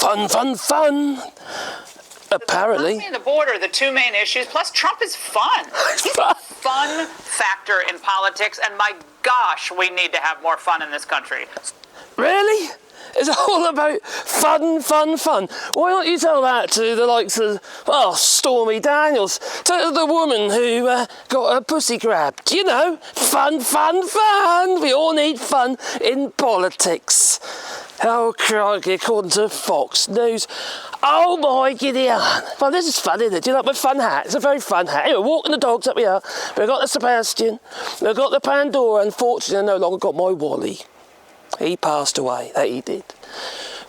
Fun, fun, fun. Apparently. The border, the two main issues, plus Trump is fun. He's a fun factor in politics, and my gosh, we need to have more fun in this country. Really? It's all about fun, fun, fun. Why don't you tell that to the likes of, Stormy Daniels, to the woman who got her pussy grabbed? You know, fun, fun, fun. We all need fun in politics. Oh, crikey, according to Fox News. Oh, my Gideon. Well, this is fun, isn't it? Do you like my fun hat? It's a very fun hat. Anyway, walking the dogs up here. We've got the Sebastian. We've got the Pandora. Unfortunately, I no longer got my Wally. He passed away. That he did.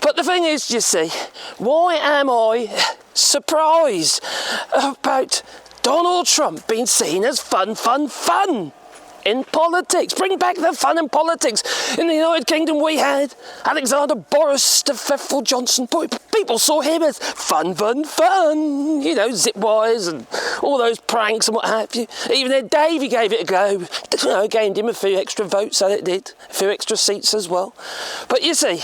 But the thing is, you see, why am I surprised about Donald Trump being seen as fun, fun, fun in politics? Bring back the fun in politics. In the United Kingdom, we had Alexander Boris de Pfeffel Johnson. People saw him as fun, fun, fun. You know, zip wires and all those pranks and what have you. Even Ed Davey gave it a go. You know, gained him a few extra votes, and it did. A few extra seats as well. But you see,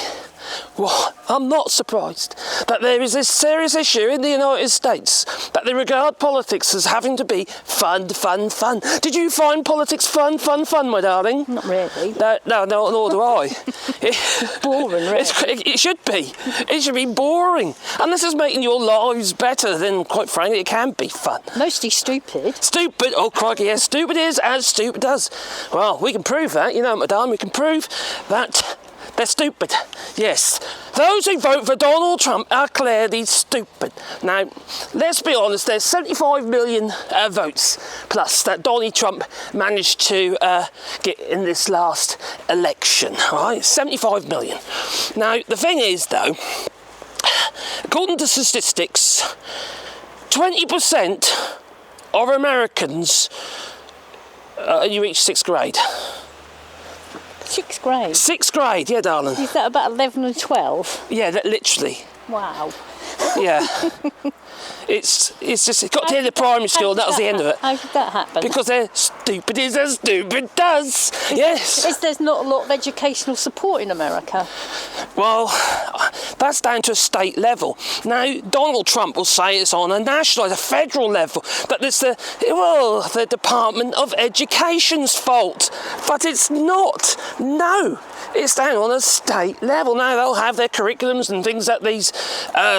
well, I'm not surprised that there is this serious issue in the United States that they regard politics as having to be fun, fun, fun. Did you find politics fun, fun, fun, my darling? Not really. No, nor do I. Boring, really. It should be. It should be boring. And this is making your lives better than, quite frankly, it can be fun. Mostly stupid. Stupid? Oh, crikey, yes. Stupid is as stupid does. Well, we can prove that, you know, madame. We can prove that they're stupid. Yes. Those who vote for Donald Trump are clearly stupid. Now, let's be honest, there's 75 million votes plus that Donald Trump managed to get in this last election. All right? 75 million. Now, the thing is, though, according to statistics, 20% of Americans, you reach 6th grade. 6th grade? 6th grade, yeah, darling. Is that about 11 and 12? Yeah, literally. Wow. Yeah. It's just, it got to the end of primary school and that was the end of it. How did that happen? Because they're stupid as stupid does. Yes. There's not a lot of educational support in America. Well, that's down to a state level. Now, Donald Trump will say it's on a national, a federal level, that it's the Department of Education's fault. But it's not. No. It's down on a state level. Now, they'll have their curriculums and things that these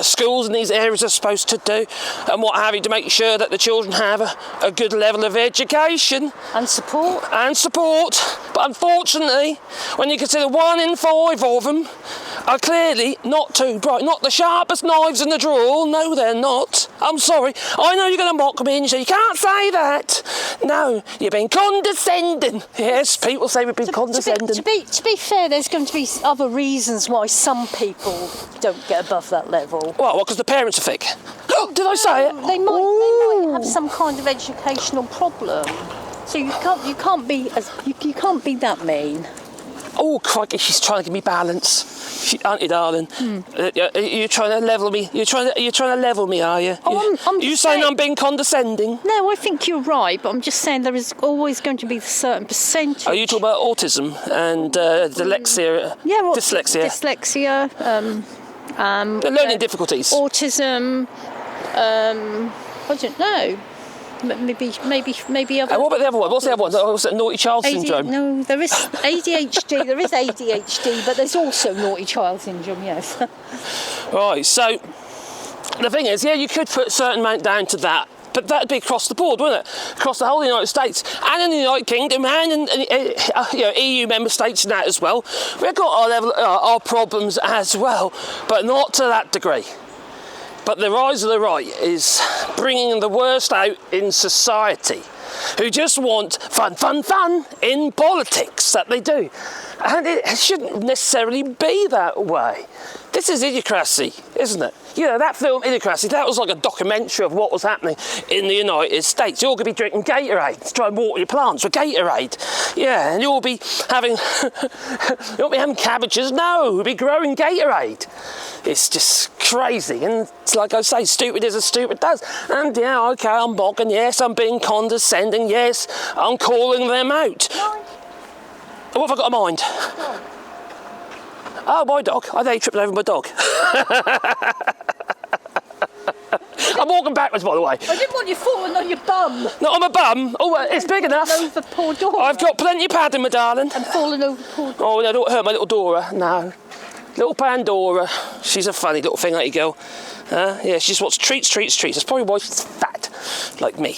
schools in these areas are supposed to do and what have you to make sure that the children have a good level of education. And support. And support. But unfortunately, when you consider 1 in 5 of them are clearly not too bright. Not the sharpest knives in the drawer. No, they're not. I'm sorry. I know you're going to mock me and you say, you can't say that. No, you're being condescending. Yes, people say we've been condescending. To be fair, there's going to be other reasons why some people don't get above that level. Well, because the parents are thick. Did I say it? They might have some kind of educational problem. So you can't be that mean. Oh, crikey, she's trying to give me balance. Aren't you, darling? You're trying to level me. You're trying to level me, are you? Oh, I'm you saying I'm being condescending? No, I think you're right, but I'm just saying there is always going to be a certain percentage. Are you talking about autism and dyslexia? Yeah, dyslexia. Dyslexia. Learning difficulties. Autism. I don't know. Maybe other. What about the other one? What's the other one? What's that, naughty child syndrome? No, there is ADHD. There is ADHD, but there's also naughty child syndrome. Yes. Right. So the thing is, yeah, you could put a certain amount down to that. But that'd be across the board, wouldn't it? Across the whole of the United States and in the United Kingdom and in EU member states and that as well. We've got our problems as well, but not to that degree. But the rise of the right is bringing the worst out in society, who just want fun, fun, fun in politics that they do. And it shouldn't necessarily be that way. This is idiocracy, isn't it? You know, that film, Idiocracy, that was like a documentary of what was happening in the United States. You're going to be drinking Gatorade to try and water your plants with Gatorade. Yeah, and you'll be having, you won't be having cabbages, no, you'll be growing Gatorade. It's just crazy, and it's like I say, stupid is as stupid does. And yeah, okay, I'm mocking, yes, I'm being condescending, yes, I'm calling them out. What have I got in mind? Oh, my dog. I think he tripped over my dog. I'm walking backwards, by the way. I didn't want you falling on your bum. Not on my bum. Oh, it's big enough. Over poor Dora. I've got plenty of padding, my darling. And falling over poor Dora. Oh, no, don't hurt my little Dora. No. Little Pandora. She's a funny little thing, that girl. Yeah, she just wants treats. That's probably why she's fat, like me.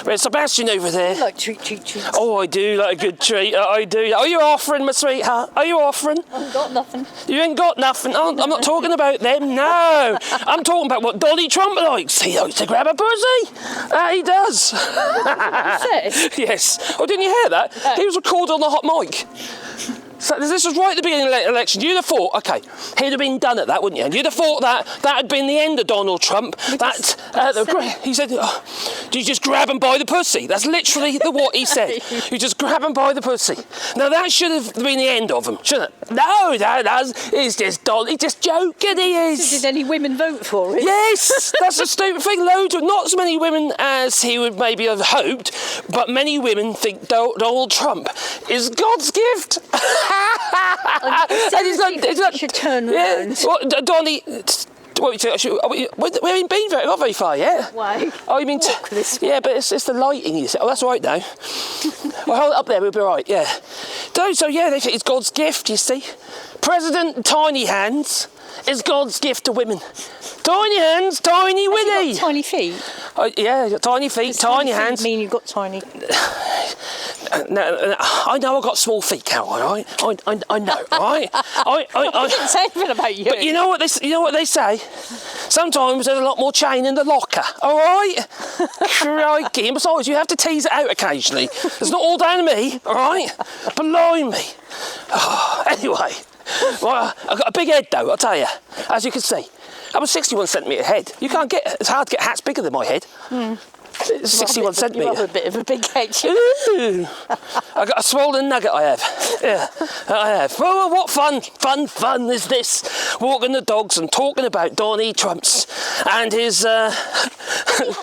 Whereas Sebastian over there... I like treats. Oh, I do like a good treat. I do. Are you offering, my sweetheart? Are you offering? I haven't got nothing. You ain't got nothing. I'm not talking about them, no. I'm talking about what Donald Trump likes. He likes to grab a pussy. He does. What you said? Yes. Oh, didn't you hear that? No. He was recorded on the hot mic. So this was right at the beginning of the election. You'd have thought, OK, he'd have been done at that, wouldn't you? And you'd have thought that had been the end of Donald Trump. He said, do you just grab him by the pussy? That's literally what he said. You just grab him by the pussy. Now, that should have been the end of him, shouldn't it? No, it's just Donald. He's just joking, he is. Did any women vote for him? Yes, that's a stupid thing. Not as many women as he would maybe have hoped, but many women think Donald Trump is God's gift. He should turn around. What, Donnie? We haven't been not very far yet. Why? Oh, you mean? Yeah, but it's the lighting. You say. Oh, that's all right now. Well, hold it up there. We'll be all right. Yeah. So yeah, they think it's God's gift. You see, President Tiny Hands is God's gift to women. Tiny hands, tiny Winnie. Got tiny feet. Yeah, got tiny feet, tiny hands. Mean you've got tiny? No, I know I've got small feet, Carol. All right, I know. All right, I didn't say anything about you. But you know what they say. Sometimes there's a lot more chain in the locker. All right, crikey. And besides, you have to tease it out occasionally. It's not all down to me. All right, blimey. Oh, anyway, well, I've got a big head though. I'll tell you, as you can see. I'm a 61 centimetre head. It's hard to get hats bigger than my head. 61 centimetre. You have a bit of a big head. Ooh. I got a swollen nugget, I have. Yeah, I have. Well, what fun is this? Walking the dogs and talking about Donald Trump's and his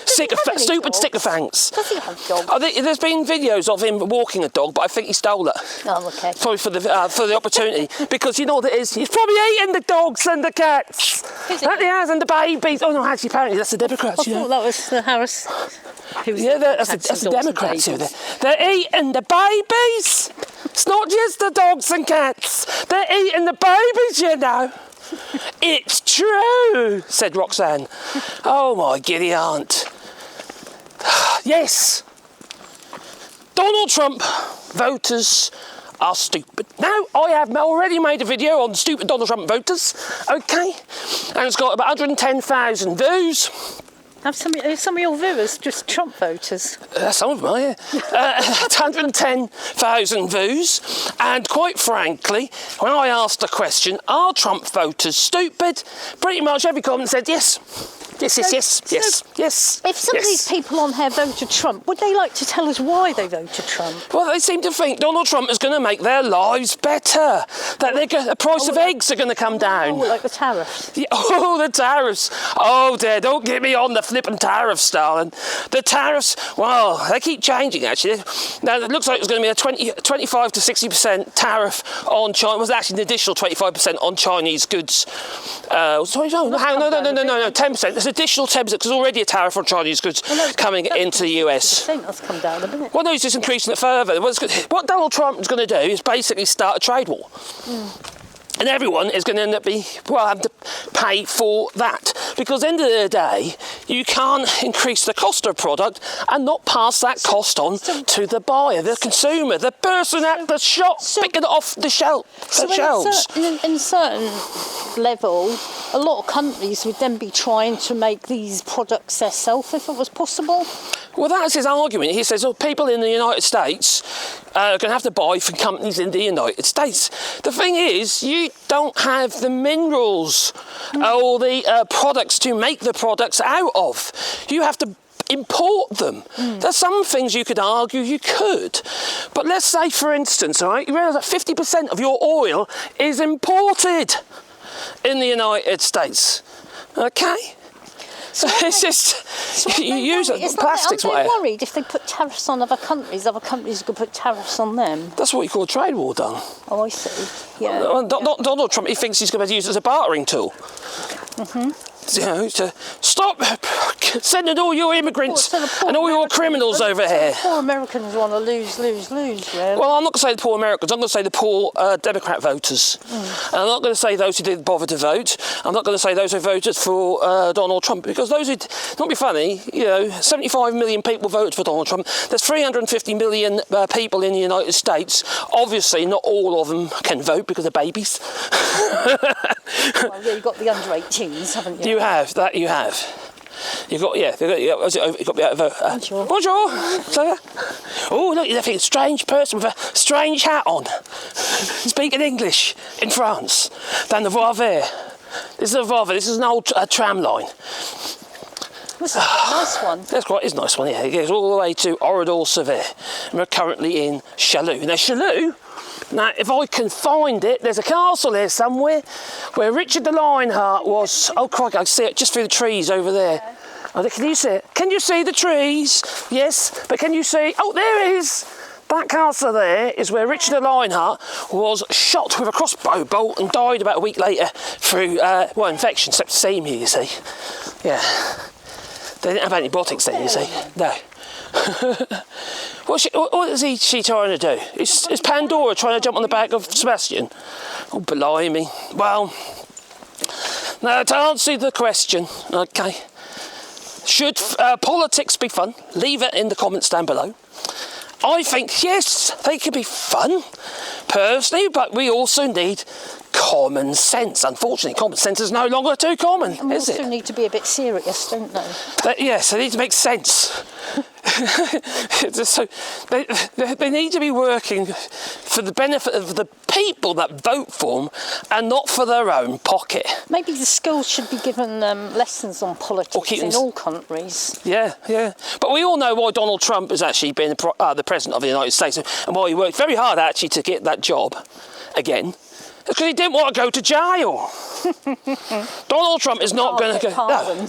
stupid sycophants. Does he have dogs? There's been videos of him walking a dog, but I think he stole it. Oh, okay. Probably for the opportunity, because you know what it is. He's probably eating the dogs and the cats. Yes, and the babies. Oh no, actually, apparently that's the Democrats. I thought that was the Harris. Yeah, that's the Democrats over there. They're eating the babies. It's not just the dogs and cats. They're eating the babies, you know. It's true, said Roxanne. Oh, my giddy aunt. Yes. Donald Trump voters are stupid. Now, I have already made a video on stupid Donald Trump voters, OK? And it's got about 110,000 views. Have some of your viewers just Trump voters? Some of them are, yeah. 110,000 views. And quite frankly, when I asked the question, are Trump voters stupid? Pretty much every comment said yes. Yes. If some of these people on here voted Trump, would they like to tell us why they voted Trump? Well, they seem to think Donald Trump is going to make their lives better. That the price of eggs are going to come down. Oh, like the tariffs. Yeah, the tariffs. Oh, dear, don't get me on the flippin' tariffs, darling. The tariffs, well, they keep changing, actually. Now, it looks like it's going to be a 25 to 60% tariff on China. It was actually an additional 25% on Chinese goods. No, 10%. There's additional 10% because there's already a tariff on Chinese goods coming into the US. I think that's come down a bit. Well, no, he's just increasing it further. What Donald Trump is going to do is basically start a trade war. And everyone is going to end up having to pay for that. Because at the end of the day, you can't increase the cost of a product and not pass that cost on to the buyer, the consumer, the person at the shop picking it off the shelves. In a certain level, a lot of countries would then be trying to make these products themselves if it was possible. Well, that's his argument. He says, people in the United States are going to have to buy from companies in the United States. The thing is, you don't have the minerals or the products to make the products out of. You have to import them. There's some things you could argue you could. But let's say, for instance, all right, you realise that 50% of your oil is imported in the United States. OK? It's just, you use plastics, whatever. whatever. Are they worried if they put tariffs on other countries could put tariffs on them? That's what you call a trade war done. Oh, I see. Yeah. Donald Trump, he thinks he's going to use it as a bartering tool. Mm-hmm. You know, to stop sending all your immigrants and all your criminals over here. The poor Americans want to lose, really. Well, I'm not going to say the poor Americans, I'm going to say the poor Democrat voters. And I'm not going to say those who didn't bother to vote. I'm not going to say those who voted for Donald Trump, because those who, not be funny, 75 million people voted for Donald Trump. There's 350 million people in the United States. Obviously, not all of them can vote because they're babies. Well, yeah, you've got the under 18s, haven't you? You have. You've got, you've got to be able to vote. Bonjour. Bonjour. Oh, look, you're a strange person with a strange hat on. Speaking English in France. Down the Voie Vert. This is a Voie Vert. This is an old tram line. This is a nice one. It's a nice one, yeah. It goes all the way to Oradour-sur-Ver. And we're currently in Chaillot. Now, Chaillot, if I can find it, there's a castle here somewhere where Richard the Lionheart was. Oh, crikey, I can see it just through the trees over there. Yeah. Oh, can you see it? Can you see the trees? Yes, but can you see? Oh, there it is. That castle there is where Richard the Lionheart was shot with a crossbow bolt and died about a week later through, infection, septicemia, you see. Yeah. They didn't have antibiotics then, you see. No. What is she trying to do? Is Pandora trying to jump on the back of Sebastian? Oh, blimey. Well, now to answer the question, okay. Should politics be fun? Leave it in the comments down below. I think, yes, they can be fun, personally, but we also need common sense. Unfortunately, common sense is no longer too common, and is it? They also need to be a bit serious, don't they? Yes, they need to make sense. So they need to be working for the benefit of the people that vote for them and not for their own pocket. Maybe the schools should be given lessons on politics in all countries. Yeah. But we all know why Donald Trump has actually been the president of the United States and why he worked very hard actually to get that job again. It's because he didn't want to go to jail. Donald Trump is not going to go.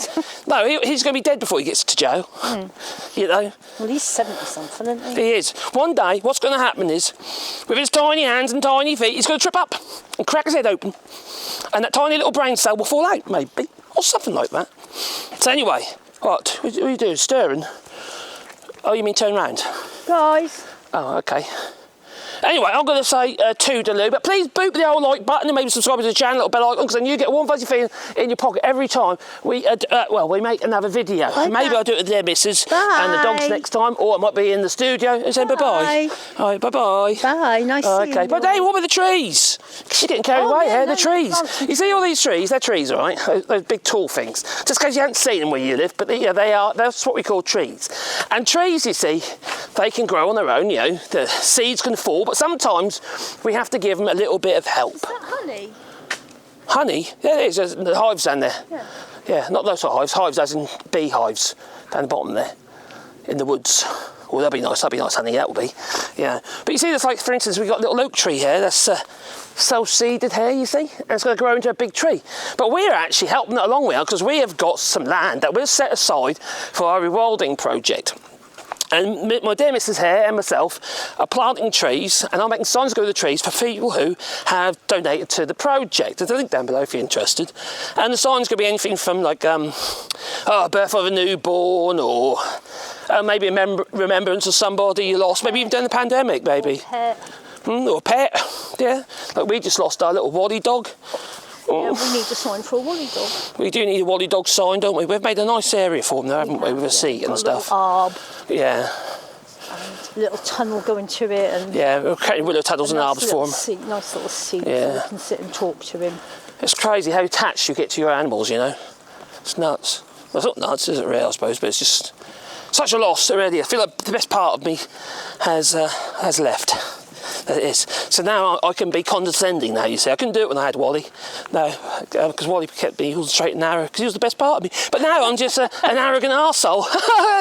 No, he's going to be dead before he gets to jail. You know. Well, he's 70-something, isn't he? He is. One day, what's going to happen is, with his tiny hands and tiny feet, he's going to trip up and crack his head open, and that tiny little brain cell will fall out, maybe, or something like that. So anyway, what are you doing? Stirring? Oh, you mean turn round? Guys. Oh, okay. Anyway, I'm going to say toodaloo, but please boot the old like button and maybe subscribe to the channel, little bell icon, because then you get a warm fuzzy feeling in your pocket every time we make another video. Bye. Maybe I'll do it with their missus and the dogs next time, or it might be in the studio. And say bye-bye. All right, bye-bye. Bye, nice seeing you. Okay, but hey, what about the trees? You're getting carried away here, the trees. You see all these trees? They're trees, all right? Those big tall things. Just because you haven't seen them where you live, but that's what we call trees. And trees, you see, they can grow on their own, the seeds can fall, but sometimes we have to give them a little bit of help. Is that honey? Honey? Yeah, it is. There's the hives down there. Yeah, not those sort of hives. Hives as in beehives down the bottom there in the woods. Oh, that'd be nice honey, that will be. Yeah. But you see, there's like, for instance, we've got a little oak tree here that's self-seeded here, you see, and it's going to grow into a big tree. But we're actually helping it along with it because we have got some land that we've set aside for our rewilding project. And my dear missus here and myself are planting trees, and I'm making signs to go to the trees for people who have donated to the project. There's a link down below if you're interested. And the signs could be anything from like birth of a newborn, or maybe a remembrance of somebody you lost, maybe even during the pandemic, maybe. Or a pet, yeah. Like we just lost our little Wally dog. Yeah, we need a sign for a Wally dog. We do need a Wally dog sign, don't we? We've made a nice area for them there, haven't we? With a seat and stuff. Arb. Yeah. And a little tunnel going to it. And yeah, we're creating willow tunnels and arbs for them. Nice little seat so we can sit and talk to him. It's crazy how attached you get to your animals, It's nuts. Well, it's not nuts, is it really, I suppose, but it's just such a loss, really. I feel like the best part of me has left. That it is. So now I can be condescending now, you see. I couldn't do it when I had Wally. No, because Wally kept me all straight and narrow, because he was the best part of me. But now I'm just an arrogant arsehole.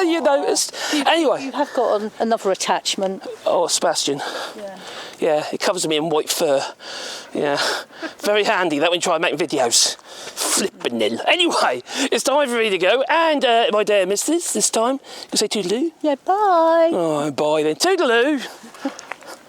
You noticed. Anyway. You have got another attachment. Oh, Sebastian. Yeah. Yeah, it covers me in white fur. Yeah, very handy that when you try making videos. Flippin' nil. Anyway, it's time for me to go, and my dear missus, this time, you can say toodaloo? Yeah, bye. Oh, bye then. Toodaloo.